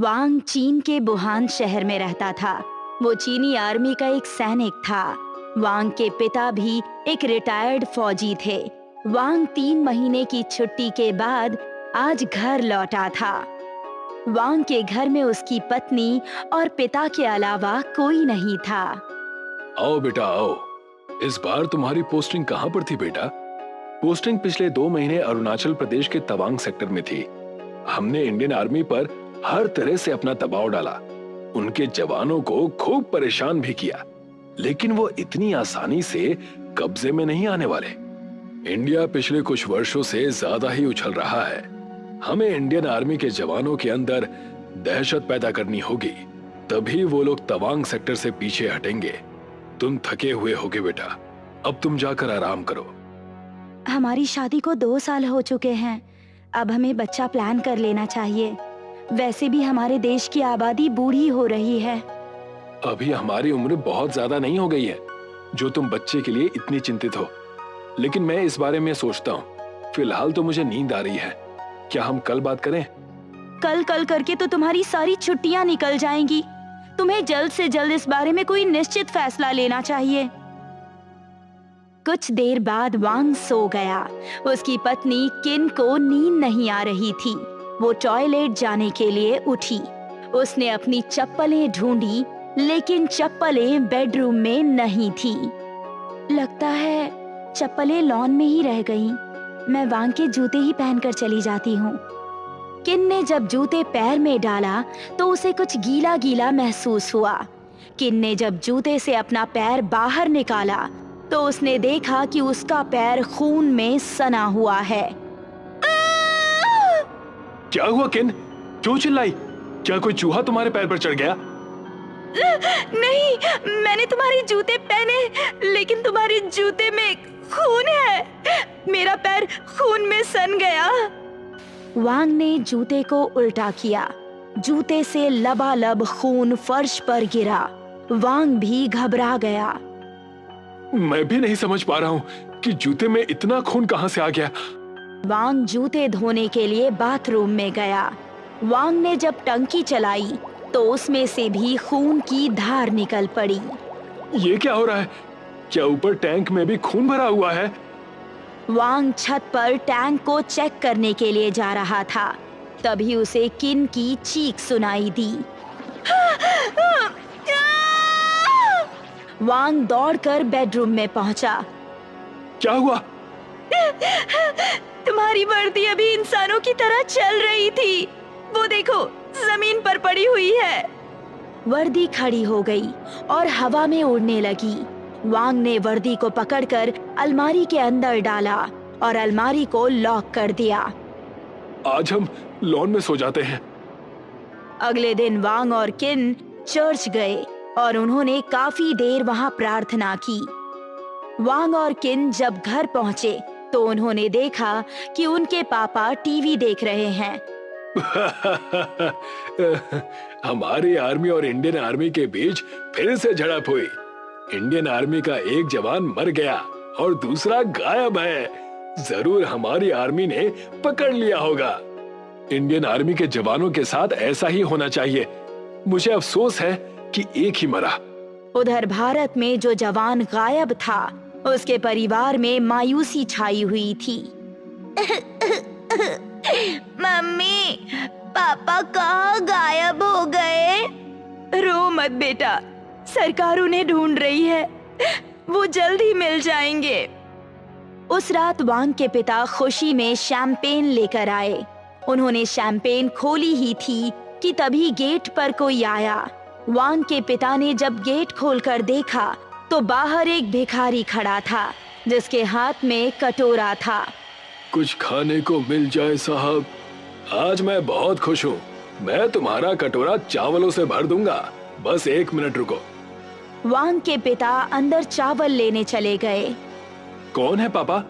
वांग चीन के वुहान शहर में रहता था। वो चीनी आर्मी का एक सैनिक था। वांग के पिता भी एक रिटायर्ड फौजी थे। वांग 3 महीने की छुट्टी के बाद आज घर लौटा था। वांग के घर में उसकी पत्नी और पिता के अलावा कोई नहीं था। आओ बेटा आओ। इस बार तुम्हारी पोस्टिंग कहाँ पर थी बेटा? पोस्टिंग पिछले 2 महीने अरुणाचल प्रदेश के तवांग सेक्टर में थी। हमने इंडियन आर्मी पर हर तरह से अपना दबाव डाला, उनके जवानों को खूब परेशान भी किया, लेकिन वो इतनी आसानी से कब्जे में नहीं आने वाले। इंडिया पिछले कुछ वर्षों से ज्यादा ही उछल रहा है। हमें इंडियन आर्मी के जवानों के अंदर दहशत पैदा करनी होगी, तभी वो लोग तवांग सेक्टर से पीछे हटेंगे। तुम थके हुए होगे बेटा, अब तुम जाकर आराम करो। हमारी शादी को 2 साल हो चुके हैं। अब हमें बच्चा प्लान कर लेना चाहिए। वैसे भी हमारे देश की आबादी बूढ़ी हो रही है। अभी हमारी उम्र बहुत ज्यादा नहीं हो गई है जो तुम बच्चे के लिए इतनी चिंतित हो, लेकिन मैं इस बारे में सोचता हूँ। फिलहाल तो मुझे नींद आ रही है। क्या हम कल बात करें? कल करके तो तुम्हारी सारी छुट्टियां निकल जाएंगी। तुम्हें जल्द से जल्द इस बारे में कोई निश्चित फैसला लेना चाहिए। कुछ देर बाद वांग सो गया। उसकी पत्नी किन को नींद नहीं आ रही थी। वो टॉयलेट जाने के लिए उठी। उसने अपनी चप्पलें ढूंढी, लेकिन चप्पलें बेडरूम में नहीं थी। लगता है चप्पलें लॉन में ही रह गईं। मैं वांग के जूते ही पहनकर चली जाती हूँ। किन ने जब जूते पैर में डाला तो उसे कुछ गीला गीला महसूस हुआ। किन ने जब जूते से अपना पैर बाहर निकाला तो उसने देखा कि उसका पैर खून में सना हुआ है। क्या हुआ किन? क्यों चिल्लाई? क्या कोई चूहा तुम्हारे पैर पर चढ़ गया? नहीं, मैंने तुम्हारे जूते पहने, लेकिन तुम्हारे जूते में खून है। मेरा पैर खून में सन गया। वांग ने जूते को उल्टा किया। जूते से लबालब खून फर्श पर गिरा। वांग भी घबरा गया। मैं भी नहीं समझ पा रहा हूँ कि जूते में इतना खून कहाँ से आ गया। वांग जूते धोने के लिए बाथरूम में गया। वांग ने जब टंकी चलाई तो उसमें से भी खून की धार निकल पड़ी। ये क्या हो रहा है? क्या ऊपर टैंक में भी खून भरा हुआ है? वांग छत पर टैंक को चेक करने के लिए जा रहा था। तभी उसे किन की चीख सुनाई दी। वांग दौड़कर बेडरूम में पहुंचा। क्या हुआ? तुम्हारी वर्दी अभी इंसानों की तरह चल रही थी। वो देखो, जमीन पर पड़ी हुई है। वर्दी खड़ी हो गई और हवा में उड़ने लगी। वांग ने वर्दी को पकड़कर अलमारी के अंदर डाला और अलमारी को लॉक कर दिया। आज हम लॉन में सो जाते हैं। अगले दिन वांग और किन चर्च गए और उन्होंने काफी देर वहां प्रार्थना की। वांग और किन जब घर पहुंचे तो उन्होंने देखा कि उनके पापा टीवी देख रहे हैं। हमारी आर्मी और इंडियन आर्मी के बीच फिर से झड़प हुई। इंडियन आर्मी का एक जवान मर गया और दूसरा गायब है। जरूर हमारी आर्मी ने पकड़ लिया होगा। इंडियन आर्मी के जवानों के साथ ऐसा ही होना चाहिए। मुझे अफसोस है कि एक ही मरा। उधर भारत में जो जवान गायब था, उसके परिवार में मायूसी छाई हुई थी। मम्मी, पापा कहाँ गायब हो गए? रो मत बेटा, सरकार उन्हें ढूंढ रही है। वो जल्द ही मिल जाएंगे। उस रात वांग के पिता खुशी में शैंपेन लेकर आए। उन्होंने शैंपेन खोली ही थी कि तभी गेट पर कोई आया। वांग के पिता ने जब गेट खोलकर देखा तो बाहर एक भिखारी खड़ा था, जिसके हाथ में कटोरा था। कुछ खाने को मिल जाए साहब, आज मैं बहुत खुश हूँ। मैं तुम्हारा कटोरा चावलों से भर दूंगा। बस 1 मिनट रुको। वांग के पिता अंदर चावल लेने चले गए। कौन है पापा?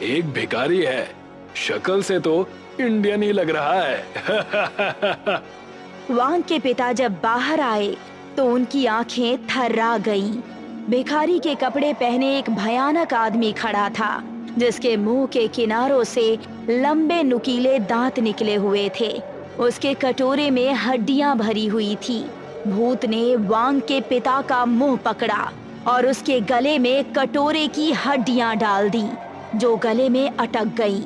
एक भिखारी है। शक्ल से तो इंडियन ही लग रहा है। वांग के पिता जब बाहर आए तो उनकी आंखें थर्रा गईं। भिखारी के कपड़े पहने एक भयानक आदमी खड़ा था, जिसके मुंह के किनारों से लंबे नुकीले दांत निकले हुए थे। उसके कटोरे में हड्डियां भरी हुई थी। भूत ने वांग के पिता का मुंह पकड़ा और उसके गले में कटोरे की हड्डियां डाल दी, जो गले में अटक गई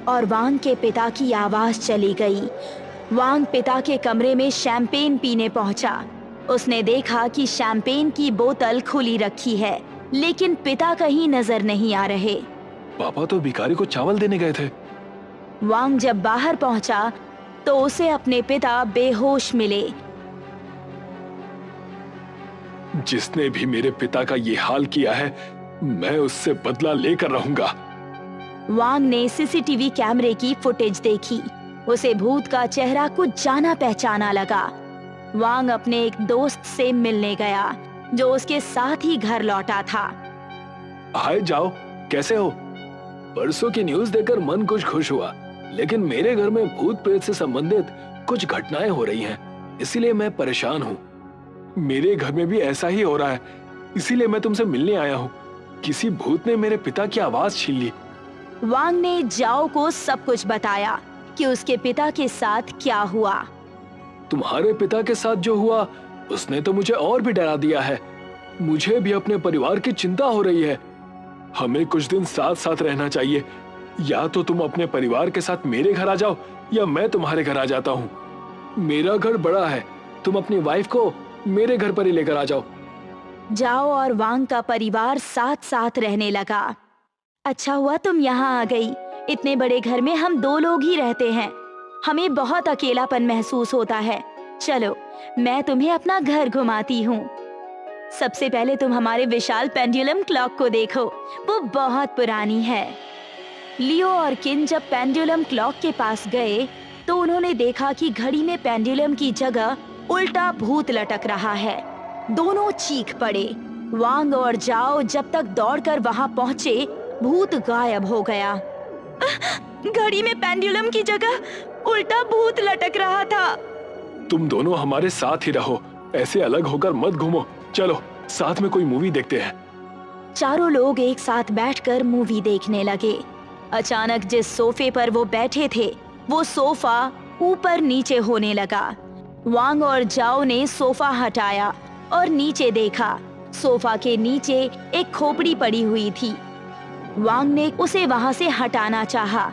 और वांग के पिता की आवाज चली गई। वांग पिता के कमरे में शैंपेन पीने पहुंचा। उसने देखा कि शैंपेन की बोतल खुली रखी है, लेकिन पिता कहीं नजर नहीं आ रहे। पापा तो भिखारी को चावल देने गए थे। वांग जब बाहर पहुंचा तो उसे अपने पिता बेहोश मिले। जिसने भी मेरे पिता का ये हाल किया है, मैं उससे बदला लेकर रहूंगा। वांग ने सीसीटीवी कैमरे की फुटेज देखी। उसे भूत का चेहरा कुछ जाना पहचाना लगा। वांग अपने एक दोस्त से मिलने गया, जो उसके साथ ही घर लौटा था। हाय जाओ, कैसे हो? परसों की न्यूज़ देखकर मन कुछ खुश हुआ, लेकिन मेरे घर में भूत प्रेत से संबंधित कुछ घटनाएं हो रही हैं, इसीलिए मैं परेशान हूँ। मेरे घर में भी ऐसा ही हो रहा है, इसीलिए मैं तुमसे मिलने आया हूँ। किसी भूत ने मेरे पिता की आवाज छीन ली। वांग ने जाओ को सब कुछ बताया कि उसके पिता के साथ क्या हुआ। तुम्हारे पिता के साथ जो हुआ, उसने तो मुझे और भी डरा दिया है। मुझे भी अपने परिवार की चिंता हो रही है। हमें कुछ दिन साथ साथ रहना चाहिए। या तो तुम अपने परिवार के साथ मेरे घर आ जाओ, या मैं तुम्हारे घर आ जाता हूँ। मेरा घर बड़ा है, तुम अपनी वाइफ को मेरे घर पर ही लेकर आ जाओ। जाओ और वांग का परिवार साथ साथ रहने लगा। अच्छा हुआ तुम यहाँ आ गई। इतने बड़े घर में हम 2 लोग ही रहते हैं। हमें बहुत अकेलापन महसूस होता है। चलो, मैं तुम्हें अपना घर घुमाती हूँ। सबसे पहले तुम हमारे विशाल पेंडुलम क्लॉक को देखो, वो बहुत पुरानी है। लियो और किन जब पेंडुलम क्लॉक के पास गए तो उन्होंने देखा कि घड़ी में पेंडुलम की जगह उल्टा भूत लटक रहा है। दोनों चीख पड़े। वांग और जाओ जब तक दौड़कर वहां पहुंचे, भूत गायब हो गया। घड़ी में पेंडुलम की जगह उल्टा भूत लटक रहा था। तुम दोनों हमारे साथ ही रहो, ऐसे अलग होकर मत घूमो। चलो साथ में कोई मूवी देखते हैं। चारों लोग एक साथ बैठकर मूवी देखने लगे। अचानक जिस सोफे पर वो बैठे थे, वो सोफा ऊपर नीचे होने लगा। वांग और जाओ ने सोफा हटाया और नीचे देखा। सोफा के नीचे एक खोपड़ी पड़ी हुई थी। वांग ने उसे वहां से हटाना चाहा,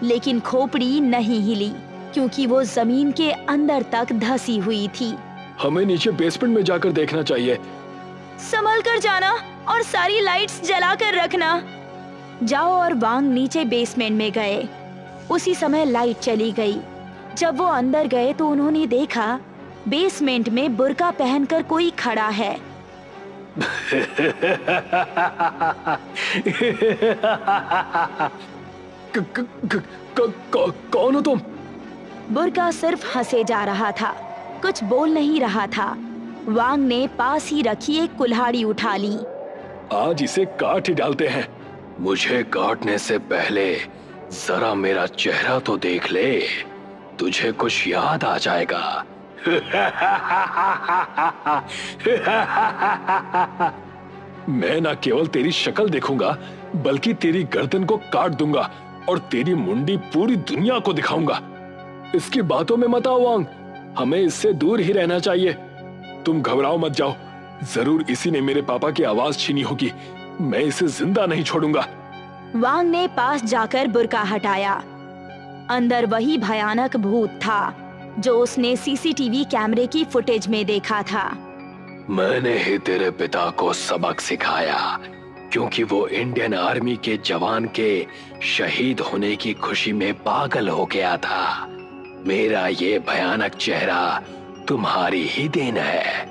लेकिन खोपड़ी नहीं हिली क्योंकि वो जमीन के अंदर तक धसी हुई थी। हमें नीचे बेसमेंट में जाकर देखना चाहिए। संभल कर जाना और सारी लाइट्स जलाकर रखना। जाओ और वांग नीचे बेसमेंट में गए। उसी समय लाइट चली गई। जब वो अंदर गए तो उन्होंने देखा बेसमेंट में बुर्का पहनकर कोई खड़ा है। कौन हो तुम? बुर्का सिर्फ हंसे जा रहा था, कुछ बोल नहीं रहा था। वांग ने पास ही रखी एक कुल्हाड़ी उठा ली। आज इसे काट ही डालते हैं। मुझे काटने से पहले जरा मेरा चेहरा तो देख ले, तुझे कुछ याद आ जाएगा। मैं न केवल तेरी शक्ल देखूंगा, बल्कि तेरी गर्दन को काट दूंगा और तेरी मुंडी पूरी दुनिया को दिखाऊंगा। इसकी बातों में मत आओ वांग, हमें इससे दूर ही रहना चाहिए। तुम घबराओ मत जाओ, जरूर इसी ने मेरे पापा की आवाज छीनी होगी। मैं इसे जिंदा नहीं छोड़ूंगा। वांग ने पास जाकर बुर्का हटाया। अंदर वही भयानक भूत था जो उसने सीसीटीवी कैमरे की फुटेज में देखा था। मैंने ही तेरे पिता को सबक सिखाया, क्योंकि वो इंडियन आर्मी के जवान के शहीद होने की खुशी में पागल हो गया था। मेरा ये भयानक चेहरा तुम्हारी ही देन है।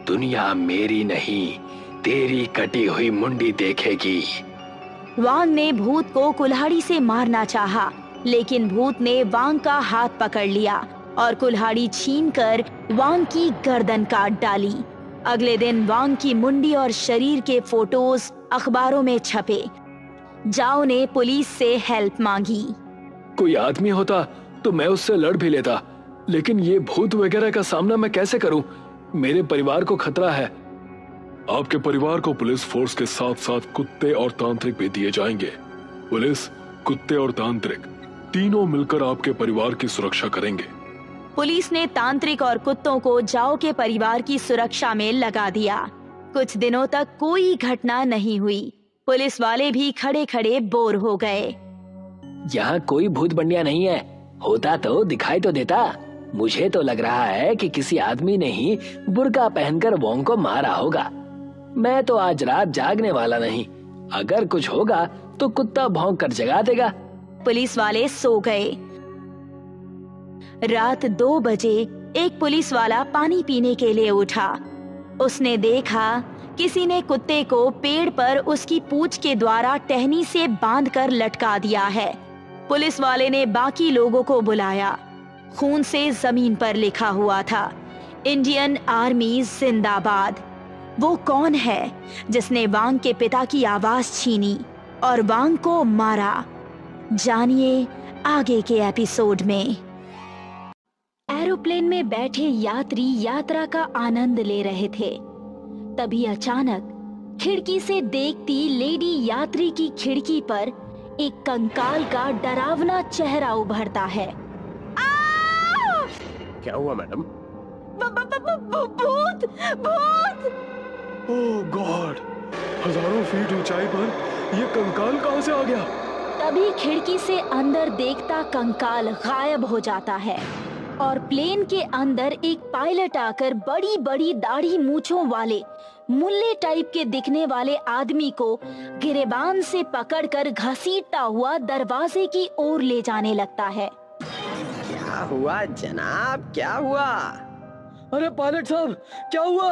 दुनिया मेरी नहीं, तेरी कटी हुई मुंडी देखेगी। वांग ने भूत को कुल्हाड़ी से मारना चाहा, लेकिन भूत ने वांग का हाथ पकड़ लिया और कुल्हाड़ी छीनकर वांग की गर्दन काट डाली। अगले दिन वांग की मुंडी और शरीर के फोटोज अखबारों में छपे। जाओ ने पुलिस से हेल्प मांगी। कोई आदमी होता तो मैं उससे लड़ भी लेता, लेकिन ये भूत वगैरह का सामना मैं कैसे करूं? मेरे परिवार को खतरा है। आपके परिवार को पुलिस फोर्स के साथ साथ कुत्ते और तांत्रिक भी दिए जाएंगे। पुलिस, कुत्ते और तांत्रिक तीनों मिलकर आपके परिवार की सुरक्षा करेंगे। पुलिस ने तांत्रिक और कुत्तों को जाओ के परिवार की सुरक्षा में लगा दिया। कुछ दिनों तक कोई घटना नहीं हुई। पुलिस वाले भी खड़े खड़े बोर हो गए। यहाँ कोई भूत बंडिया नहीं है, होता तो दिखाई तो देता। मुझे तो लग रहा है कि किसी आदमी ने ही बुर्का पहनकर वोंग को मारा होगा। मैं तो आज रात जागने वाला नहीं। अगर कुछ होगा तो कुत्ता भौंक कर जगा देगा। पुलिस वाले सो गए। रात 2 बजे एक पुलिस वाला पानी पीने के लिए उठा। उसने देखा किसी ने कुत्ते को पेड़ पर उसकी पूंछ के द्वारा टहनी से बांधकर लटका दिया है। पुलिस वाले ने बाकी लोगों को बुलाया। खून से जमीन पर लिखा हुआ था, इंडियन आर्मी जिंदाबाद। वो कौन है जिसने वांग के पिता की आवाज छीनी और वांग को मारा? जानिए आगे के एपिसोड में। एरोप्लेन में बैठे यात्री यात्रा का आनंद ले रहे थे। तभी अचानक खिड़की से देखती लेडी यात्री की खिड़की पर एक कंकाल का डरावना चेहरा उभरता है। क्या हुआ मैडम? भूत! भूत! ओह गॉड! हजारों फीट ऊंचाई पर ये कंकाल कहां से आ गया? तभी खिड़की से अंदर देखता कंकाल गायब हो जाता है और प्लेन के अंदर एक पायलट आकर बड़ी बड़ी दाढ़ी मूंछों वाले मुल्ले टाइप के दिखने वाले आदमी को गिरेबान से पकड़कर घसीटता हुआ दरवाजे की ओर ले जाने लगता है। क्या हुआ जनाब, क्या हुआ? अरे पायलट साहब, क्या हुआ?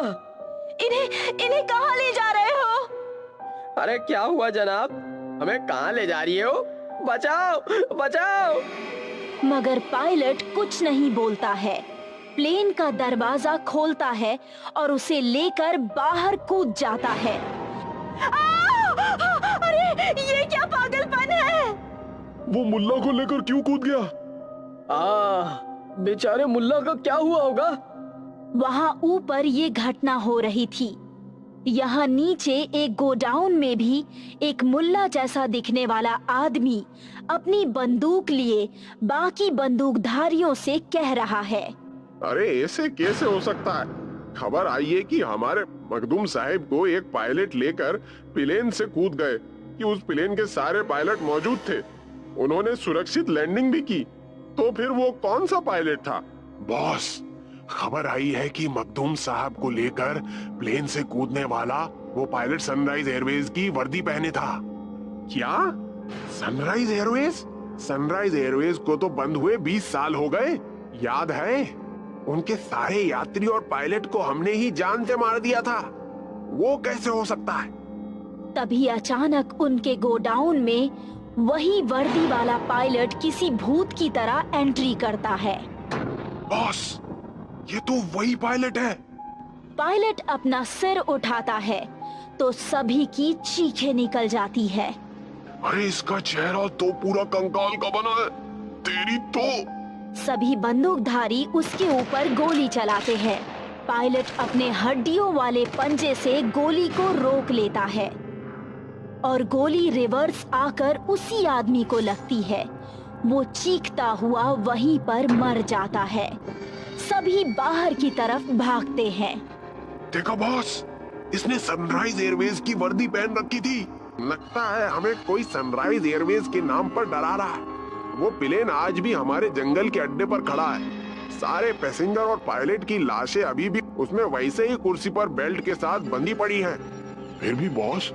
इन्हें कहाँ ले जा रहे हो? अरे क्या हुआ जनाब, हमें कहाँ ले जा रही हो? बचाओ बचाओ! मगर पायलट कुछ नहीं बोलता है। प्लेन का दरवाजा खोलता है और उसे लेकर बाहर कूद जाता है। अरे ये क्या पागलपन है? वो मुल्ला को लेकर क्यों कूद गया? बेचारे मुल्ला का क्या हुआ होगा? वहाँ ऊपर ये घटना हो रही थी। यहाँ नीचे एक गोडाउन में भी एक मुल्ला जैसा दिखने वाला आदमी अपनी बंदूक लिए बाकी बंदूकधारियों से कह रहा है, अरे ऐसे कैसे हो सकता है? खबर आई है कि हमारे मखदूम साहब को एक पायलट लेकर प्लेन से कूद गए कि उस प्लेन के सारे पायलट मौजूद थे। उन्होंने सुरक्षित लैंडिंग भी की। तो फिर वो कौन सा पायलट था? बॉस, खबर आई है कि मखदूम साहब को लेकर प्लेन से कूदने वाला वो पायलट सनराइज एयरवेज की वर्दी पहने था। क्या? Sunrise Airways? सनराइज एयरवेज को तो बंद हुए 20 साल हो गए, याद है? उनके सारे यात्री और पायलट को हमने ही जान से मार दिया था। वो कैसे हो सकता है? तभी अचानक उनके गोडाउन में वही वर्दी वाला पायलट किसी भूत की तरह एंट्री करता है। बॉस, ये तो वही पायलट है। पायलट अपना सिर उठाता है तो सभी की चीखें निकल जाती है। अरे इसका चेहरा तो पूरा कंकाल का बना है। तेरी तो। सभी बंदूकधारी उसके ऊपर गोली चलाते हैं। पायलट अपने हड्डियों वाले पंजे से गोली को रोक लेता है और गोली रिवर्स आकर उसी आदमी को लगती है। वो चीखता हुआ वहीं पर मर जाता है। सभी बाहर की तरफ भागते हैं। देखो बॉस, इसने सनराइज एयरवेज की वर्दी पहन रखी थी। लगता है हमें कोई सनराइज एयरवेज के नाम पर डरा रहा है। वो प्लेन आज भी हमारे जंगल के अड्डे पर खड़ा है। सारे पैसेंजर और पायलट की लाशें अभी भी उसमें वैसे ही कुर्सी पर बेल्ट के साथ बंधी पड़ी हैं। फिर भी बॉस,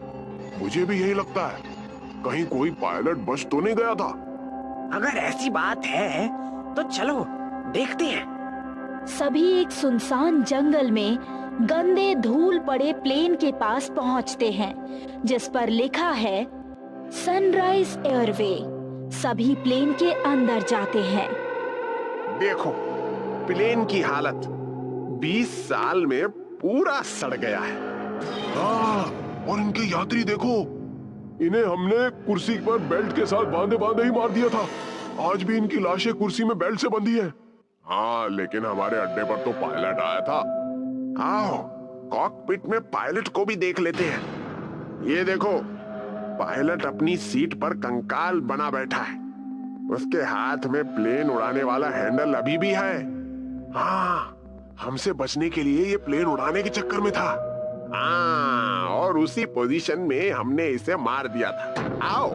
मुझे भी यही लगता है, कहीं कोई पायलट बच तो नहीं गया था। अगर ऐसी बात है तो चलो देखते हैं। सभी एक सुनसान जंगल में गंदे धूल पड़े प्लेन के पास पहुंचते हैं जिस पर लिखा है सनराइज एयरवे। सभी प्लेन के अंदर जाते हैं। देखो प्लेन की हालत 20 साल में पूरा सड़ गया है। और इनके यात्री देखो, इन्हें हमने कुर्सी पर बेल्ट के साथ बांधे बांधे ही मार दिया था। आज भी इनकी लाशें कुर्सी में बेल्ट से बंधी है। हाँ, लेकिन हमारे अड्डे पर तो पायलट आया था। आओ कॉकपिट में पायलट को भी देख लेते हैं। ये देखो, पायलट अपनी सीट पर कंकाल बना बैठा है। उसके हाथ में प्लेन उड़ाने वाला हैंडल अभी भी है। हाँ, हमसे बचने के लिए ये प्लेन उड़ाने के चक्कर में था। हाँ, और उसी पोजीशन में हमने इसे मार दिया था। आओ।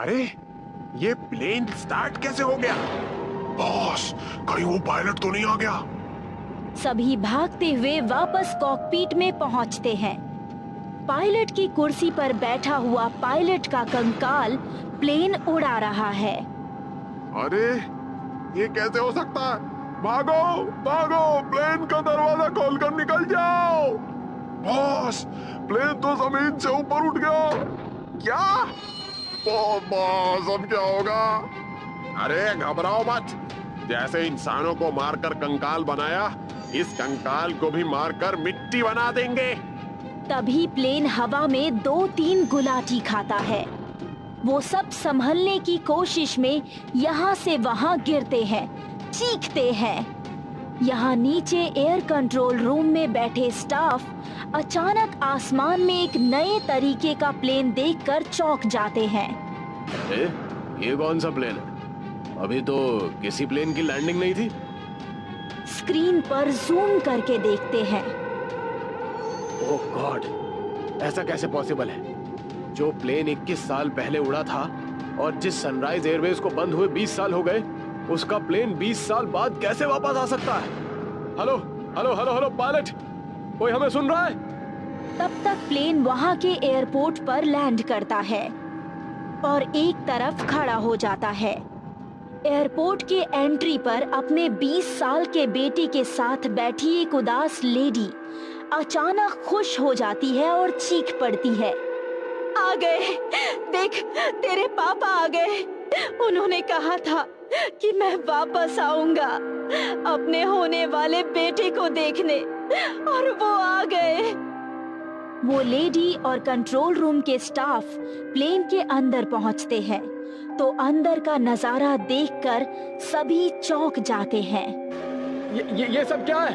अरे, ये प्लेन स्टार्ट कैसे हो गया? बॉस, कहीं वो पायलट तो नहीं आ गया? सभी भागते हुए वापस कॉकपिट में पहुंचते हैं। पायलट की कुर्सी पर बैठा हुआ पायलट का कंकाल प्लेन उड़ा रहा है। अरे, ये कैसे हो सकता है? भागो, भागो, प्लेन का दरवाजा खोलकर निकल जाओ। बॉस, प्लेन तो जमीन से ऊपर उठ गया। क्या? बॉस, अब क्या होगा? अरे घबराओ मत। जैसे इंसानों को मारकर कंकाल बनाया, इस कंकाल को भी मारकर मिट्टी बना देंगे। तभी प्लेन हवा में 2-3 गुलाटी खाता है। वो सब संभलने की कोशिश में यहाँ से वहाँ गिरते हैं, चीखते हैं। यहाँ नीचे एयर कंट्रोल रूम में बैठे स्टाफ अचानक आसमान में एक नए तरीके का प्लेन देखकर चौंक जाते हैं। ये कौन सा प्लेन है? अभी तो किसी प्लेन की लैंडिंग नहीं थी। स्क्रीन पर जूम करके देखते हैं। ओह गॉड, ऐसा कैसे पॉसिबल है? जो प्लेन 21 साल पहले उड़ा था और जिस सनराइज एयरवेज को बंद हुए 20 साल हो गए, उसका प्लेन 20 साल बाद कैसे वापस आ सकता है? Hello hello hello hello pilot, कोई हमें सुन रहा है? तब तक प्लेन वहाँ के एयरपोर्ट पर लैंड करता है और एक तरफ खड़ा हो जाता है। एयरपोर्ट के एंट्री पर अपने 20 साल के बेटे के साथ बैठी एक उदास लेडी अचानक खुश हो जाती है और चीख पड़ती है। आ गए, देख तेरे पापा आ गए। उन्होंने कहा था कि मैं वापस आऊंगा अपने होने वाले बेटे को देखने, और वो आ गए। वो लेडी और कंट्रोल रूम के स्टाफ प्लेन के अंदर पहुंचते हैं तो अंदर का नजारा देखकर सभी चौंक जाते हैं। ये सब क्या है?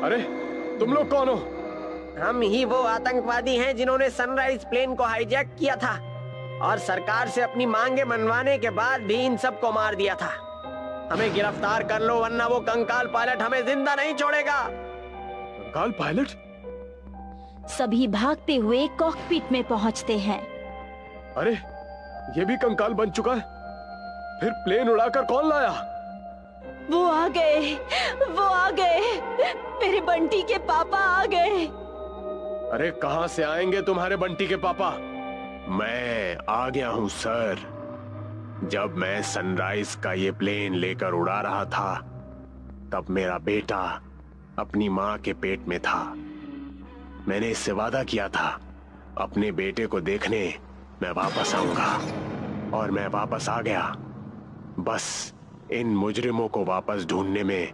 अरे तुम लोग कौन हो? हम ही वो आतंकवादी हैं जिन्होंने सनराइज प्लेन को हाईजैक किया था और सरकार से अपनी मांगे मनवाने के बाद भी इन सबको मार दिया था। हमें गिरफ्तार कर लो, वरना वो कंकाल पायलट हमें जिंदा नहीं छोड़ेगा। कंकाल पायलट? सभी भागते हुए कॉकपिट में पहुंचते हैं। अरे ये भी कंकाल बन चुका है। फिर प्लेन उड़ाकर कौन लाया? वो आ गए, वो आ गए, मेरे बंटी के पापा आ गए। अरे कहां से आएंगे तुम्हारे बंटी के पापा? मैं आ गया हूं सर। जब मैं सनराइज का ये प्लेन लेकर उड़ा रहा था, तब मेरा बेटा अपनी माँ के पेट में था। मैंने इससे वादा किया था, अपने बेटे को देखने मैं वापस आऊंगा, और मैं वापस आ गया। बस इन मुजरिमों को वापस ढूंढने में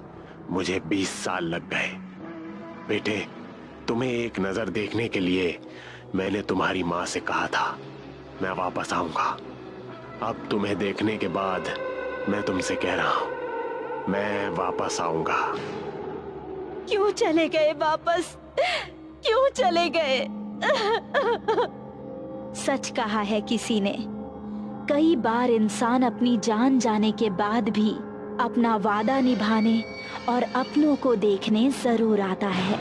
मुझे 20 साल लग गए। बेटे, तुम्हें एक नजर देखने के लिए मैंने तुम्हारी माँ से कहा था मैं वापस आऊंगा। अब तुम्हें देखने के बाद मैं तुमसे कह रहा हूं, मैं वापस आऊंगा। क्यों चले गए वापस? क्यों चले गए? सच कहा है किसी ने, कई बार इंसान अपनी जान जाने के बाद भी अपना वादा निभाने और अपनों को देखने जरूर आता है।